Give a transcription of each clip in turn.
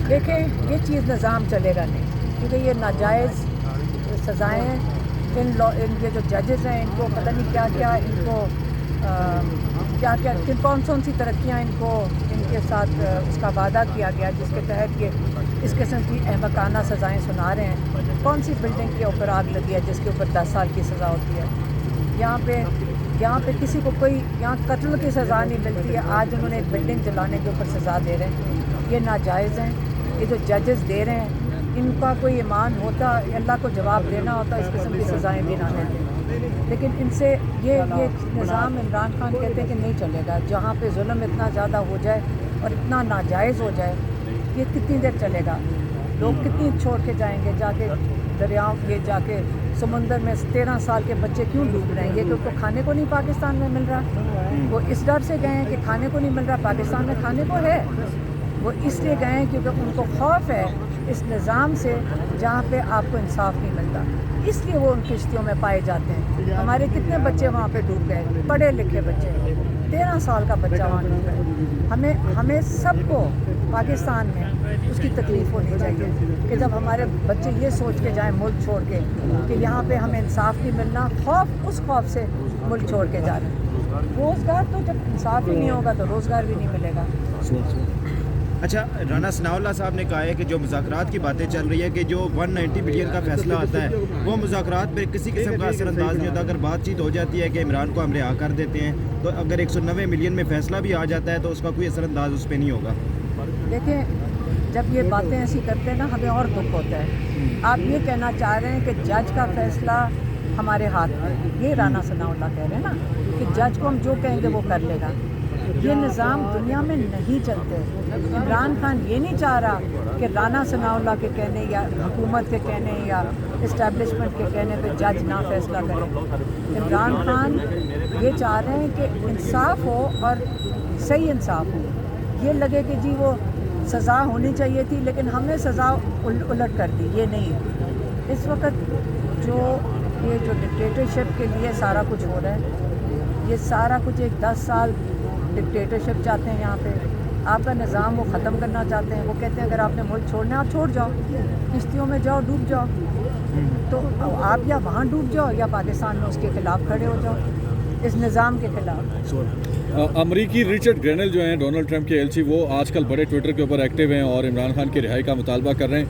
देखें ये चीज़ निज़ाम चलेगा नहीं, क्योंकि ये नाजायज़ सज़ाएँ हैं। इन ये जो जजेस हैं इनको पता नहीं क्या क्या इनको क्या क्या कौन सी तरक्कियाँ इनको इनके साथ उसका वादा किया गया जिसके तहत ये इस किस्म की अहमकाना सज़ाएँ सुना रहे हैं। कौन सी बिल्डिंग के ऊपर आग लगी है जिसके ऊपर 10 साल की सज़ा होती है? यहाँ पे किसी को कोई यहाँ कत्ल की सज़ा नहीं मिलती है। आज उन्होंने एक बिल्डिंग जलाने के ऊपर सज़ा दे रहे हैं। ये नाजायज़ हैं। ये जो जजेस दे रहे हैं इनका कोई ईमान होता, अल्लाह को जवाब देना होता, इस किस्म की सज़ाएँ भी ना दें। लेकिन इनसे ये निज़ाम इमरान खान कहते हैं कि नहीं चलेगा। जहाँ पे जुल्म इतना ज़्यादा हो जाए और इतना नाजायज़ हो जाए, ये कितनी देर चलेगा? लोग कितनी छोड़ के जाएंगे? जाके दरियाओं ये जाके समुंदर में 13 साल के बच्चे क्यों डूब रहे हैं? ये क्योंकि खाने को नहीं पाकिस्तान में मिल रहा। वो इस डर से गए हैं कि खाने को नहीं मिल रहा। पाकिस्तान में खाने को है। वो इसलिए गए हैं क्योंकि उनको खौफ है इस निज़ाम से जहाँ पे आपको इंसाफ नहीं मिलता, इसलिए वो उन किश्तियों में पाए जाते हैं। हमारे कितने बच्चे वहाँ पे डूब गए, पढ़े लिखे बच्चे, 13 साल का बच्चा वहाँ डूब गया। हमें सबको पाकिस्तान में उसकी तकलीफ़ होनी चाहिए कि जब हमारे बच्चे ये सोच के जाएं मुल्क छोड़ के कि यहाँ पे हमें इंसाफ नहीं मिलना, उस खौफ से मुल्क छोड़ के जा रहे हैं। रोज़गार तो जब इंसाफ ही नहीं होगा तो रोज़गार भी नहीं मिलेगा। अच्छा, राना सनाउल्लाह साहब ने कहा है कि जो मुज़ाकरात की बातें चल रही है कि जो 190 बिलियन का फैसला आता है वो मुज़ाकरात पर किसी किस्म का असरअंदाज नहीं होता। अगर बातचीत हो जाती है कि इमरान को हम रिहा कर देते हैं, तो अगर 190 मिलियन में फैसला भी आ जाता है तो उसका कोई असरअंदाज उस पर नहीं होगा। देखिए, जब ये बातें ऐसी करते हैं ना, हमें और दुख होता है। आप ये कहना चाह रहे हैं कि जज का फैसला हमारे हाथ में, ये राना सनाउल्लाह कह रहे हैं ना कि जज को हम जो कहेंगे वो कर लेगा। ये निज़ाम दुनिया में नहीं चलते। इमरान खान ये नहीं चाह रहा कि राना सनाउल्लाह के कहने या हुकूमत के कहने या इस्टेब्लिशमेंट के कहने पे जज ना फैसला करे। इमरान खान ये चाह रहे हैं कि इंसाफ हो और सही इंसाफ हो। ये लगे कि जी वो सज़ा होनी चाहिए थी लेकिन हमने सज़ा उलट कर दी, ये नहीं है। इस वक्त ये जो डिक्टेटरशिप के लिए सारा कुछ हो रहा है, ये सारा कुछ एक 10 साल डिक्टेटरशिप चाहते हैं। यहाँ पे आपका निज़ाम वो ख़त्म करना चाहते हैं। वो कहते हैं अगर आपने मुल्क छोड़ना है आप छोड़ जाओ, किश्तियों में जाओ, डूब जाओ। तो आप या वहाँ डूब जाओ या पाकिस्तान में उसके ख़िलाफ़ खड़े हो जाओ, इस निज़ाम के ख़िलाफ़। अमरीकी रिचर्ड ग्रेनल जो हैं डोनाल्ड ट्रंप के एलची, वो आजकल बड़े ट्विटर के ऊपर एक्टिव हैं और इमरान खान की रिहाई का मुतालबा कर रहे हैं।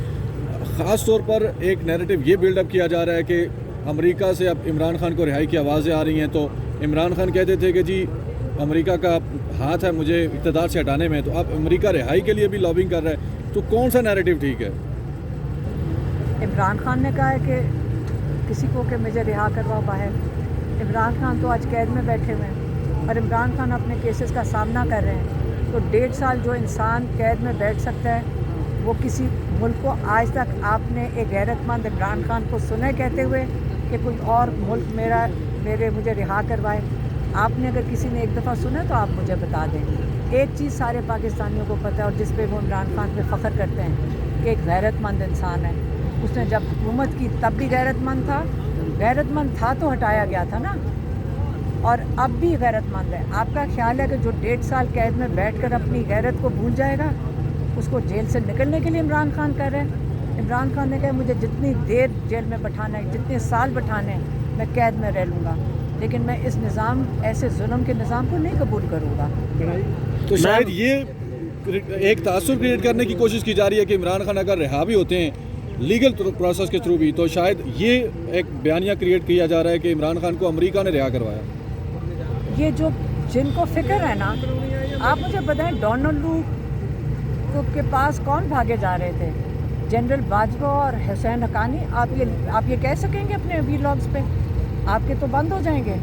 ख़ास तौर पर एक नैरेटिव ये बिल्डअप किया जा रहा है कि अमेरिका से अब इमरान खान को रिहाई की आवाज़ें आ रही हैं। तो इमरान खान कहते थे कि जी अमेरिका का हाथ है मुझे इक़्तिदार से हटाने में, तो अब अमेरिका रिहाई के लिए भी लॉबिंग कर रहा है। तो कौन सा नैरेटिव ठीक है? इमरान खान ने कहा है कि किसी को कि मुझे रिहा करवाओ बाहर। इमरान खान तो आज कैद में बैठे हुए हैं और इमरान खान अपने केसेस का सामना कर रहे हैं। तो 1.5 साल जो इंसान कैद में बैठ सकता है, वो किसी मुल्क को आज तक आपने एक गैरतमंद इमरान खान को सुने कहते हुए कि कोई और मुल्क मुझे रिहा करवाए? आपने अगर किसी ने एक दफ़ा सुना तो आप मुझे बता दें। एक चीज़ सारे पाकिस्तानियों को पता है और जिस पे वो इमरान खान पे फ़ख्र करते हैं कि एक गैरतमंद इंसान है। उसने जब हुकूमत की तब भी गैरतमंद था तो हटाया गया था ना, और अब भी गैरतमंद है। आपका ख्याल है कि जो 1.5 साल कैद में बैठकर अपनी गैरत को भूल जाएगा, उसको जेल से निकलने के लिए इमरान खान कर रहे हैं? इमरान खान ने कहा मुझे जितनी देर जेल में बैठाना है, जितने साल बैठाने हैं, मैं कैद में रह लूँगा, लेकिन मैं इस निज़ाम ऐसे जुल्म के निज़ाम को नहीं कबूल करूँगा। तो शायद ये एक तासुर क्रिएट करने की कोशिश की जा रही है कि इमरान खान अगर रिहा भी होते हैं लीगल प्रोसेस के थ्रू भी, तो शायद ये एक बयानिया क्रिएट किया जा रहा है कि इमरान खान को अमेरिका ने रिहा करवाया। ये जो जिनको फिक्र है ना, आप मुझे बताएं डोनाल्ड के पास कौन भागे जा रहे थे? जनरल बाजवा और हुसैन हक्कानी। आप ये कह सकेंगे अपने वीलॉग्स पे? आपके तो बंद हो जाएंगे।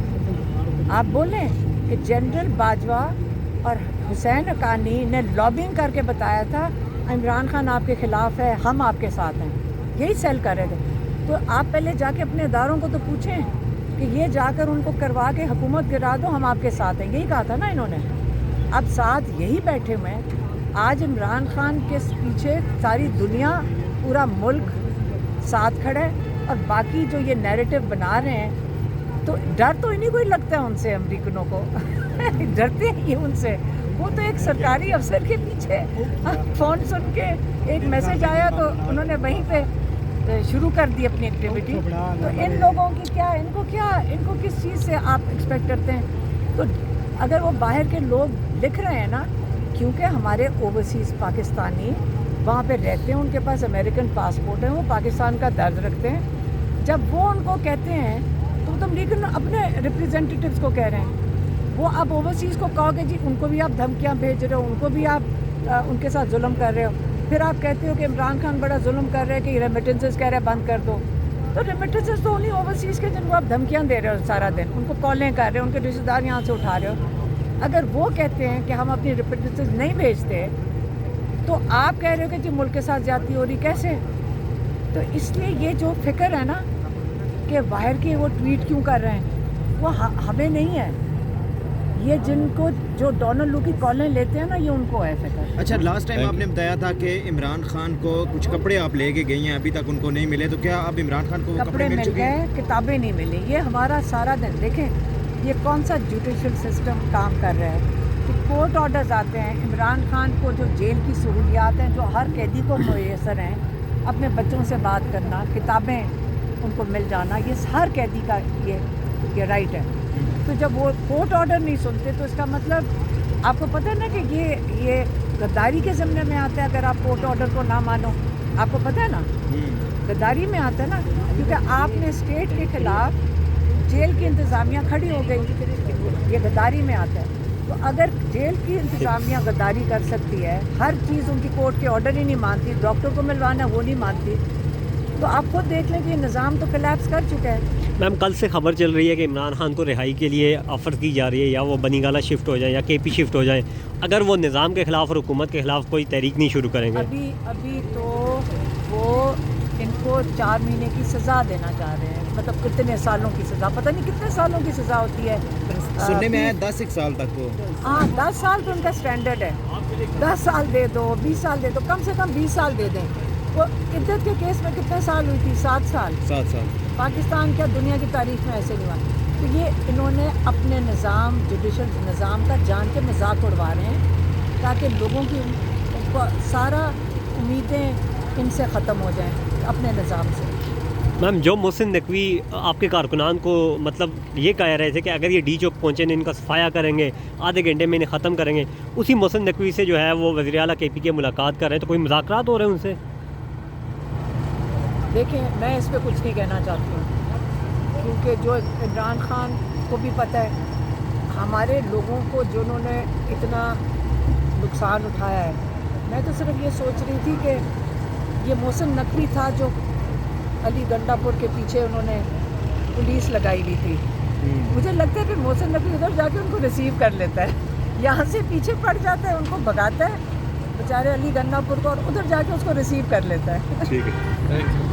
आप बोलें कि जनरल बाजवा और हुसैन हक्कानी ने लॉबिंग करके बताया था इमरान खान आपके ख़िलाफ़ है, हम आपके साथ हैं, यही सेल कर रहे थे। तो आप पहले जाके अपने इदारों को तो पूछें कि ये जाकर उनको करवा के हुकूमत गिरा दो, हम आपके साथ हैं, यही कहा था ना इन्होंने। अब साथ यही बैठे हुए हैं। आज इमरान खान के पीछे सारी दुनिया, पूरा मुल्क साथ खड़ा है, और बाकी जो ये नैरेटिव बना रहे हैं, तो डर तो इन्हीं को ही लगता है उनसे, अमेरिकनों को डरते हैं ये उनसे। वो तो एक सरकारी अफसर के पीछे फ़ोन सुन के एक मैसेज आया तो उन्होंने वहीं पे शुरू कर दी अपनी एक्टिविटी। तो इन लोगों की इनको किस चीज़ से आप एक्सपेक्ट करते हैं? तो अगर वो बाहर के लोग लिख रहे हैं ना, क्योंकि हमारे ओवरसीज़ पाकिस्तानी वहाँ पे रहते हैं, उनके पास अमेरिकन पासपोर्ट है, वो पाकिस्तान का दर्द रखते हैं, जब वो उनको कहते हैं तो तुम लेकिन अपने रिप्रेजेंटेटिव्स को कह रहे हैं, वो आप ओवरसीज़ को कहोगे जी उनको भी आप धमकियाँ भेज रहे हो, उनको भी आप उनके साथ जुल्म कर रहे हो, फिर आप कहते हो कि इमरान खान बड़ा जुल्म कर रहे हैं कि रेमिटेंसेस कह रहे हैं बंद कर दो। तो रेमिटेंसेस तो उन्हीं ओवरसीज़ के जिनको आप धमकियाँ दे रहे हो सारा दिन, उनको कॉलें कर रहे हो, उनके रिश्तेदार यहाँ से उठा रहे हो। अगर वो कहते हैं कि हम अपनी रेमिटेंसेस नहीं भेजते तो आप कह रहे हो कि जी मुल्क के साथ ज़्यादती हो रही, कैसे? तो इसलिए ये जो फ़िक्र है ना कि बाहर के वो ट्वीट क्यों कर रहे हैं, वो हमें नहीं है, ये जिनको जो डोनाल्ड लू की कॉलें लेते हैं ना, ये उनको है फिक्र। अच्छा, लास्ट टाइम आपने बताया था कि इमरान खान को कुछ कपड़े आप लेके गई हैं, अभी तक उनको नहीं मिले, तो क्या अब इमरान खान को वो कपड़े मिल चुके हैं? गए, किताबें नहीं मिली। ये हमारा सारा दिन देखें, ये कौन सा जुडिशल सिस्टम काम कर रहा है कि कोर्ट ऑर्डर्स आते हैं, इमरान खान को जो जेल की सहूलियात हैं जो हर कैदी को मुयसर हैं, अपने बच्चों से बात करना, किताबें उनको मिल जाना, ये हर कैदी का ये राइट है। तो जब वो कोर्ट ऑर्डर नहीं सुनते तो इसका मतलब आपको पता है ना कि ये गद्दारी के ज़िम्मे में आता है। अगर आप कोर्ट ऑर्डर को ना मानो, आपको पता है ना, गद्दारी में आता है ना, क्योंकि आपने स्टेट के ख़िलाफ़ जेल की इंतज़ामिया खड़ी हो गई, ये गद्दारी में आता है। तो अगर जेल की इंतज़ामिया गद्दारी कर सकती है, हर चीज़ उनकी कोर्ट के ऑर्डर ही नहीं मानती, डॉक्टर को मिलवाना वो नहीं मानती, तो आप खुद देख लें कि निज़ाम तो कोलैप्स कर चुका है। मैम, कल से खबर चल रही है कि इमरान खान को रिहाई के लिए ऑफ़र की जा रही है, या वो बनीगाला शिफ्ट हो जाए या केपी शिफ्ट हो जाए, अगर वो निज़ाम के ख़िलाफ़ और हुकूमत के ख़िलाफ़ कोई तहरीक नहीं शुरू करेंगे। अभी तो वो इनको 4 महीने की सज़ा देना चाह रहे हैं, मतलब कितने सालों की सज़ा, पता नहीं कितने सालों की सज़ा होती है। सुनने में आया 10 साल तक को। हाँ, 10 साल तो उनका स्टैंडर्ड है, 10 साल दे दो, 20 साल दे दो, कम से कम 20 साल दे दें। वो इद्दत के केस में कितने साल हुई थी? 7 साल। 7 साल। पाकिस्तान क्या दुनिया की तारीख में ऐसे नहीं हुआ। तो ये इन्होंने अपने निज़ाम, जुडिशल निज़ाम का जान के मजाक उड़वा रहे हैं ताकि लोगों की सारा उम्मीदें इनसे ख़त्म हो जाएं अपने निज़ाम से। मैम, जो मोहसिन नकवी आपके कारकुनान को मतलब ये कह रहे थे कि अगर ये डी चौक पहुँचे इनका सफाया करेंगे, आधे घंटे में इन्हें ख़त्म करेंगे, उसी मोहसिन नकवी से जो है वो वज़ीर आला KP के मुलाकात कर रहे हैं, तो कोई मुज़ाकरात हो रहे हैं उनसे? देखें, मैं इस पर कुछ नहीं कहना चाहती हूँ, क्योंकि जो इमरान खान को भी पता है हमारे लोगों को जिन्होंने इतना नुकसान उठाया है। मैं तो सिर्फ ये सोच रही थी कि ये मोहसिन नकवी था जो अली गंडापुर के पीछे उन्होंने पुलिस लगाई हुई थी। मुझे लगता है कि मोहसिन नकवी उधर जाके उनको रिसीव कर लेता है, यहाँ से पीछे पड़ जाता है, उनको भगाता है बेचारे अली गंडापुर को, और उधर जाके उसको रिसीव कर लेता है। ठीक है।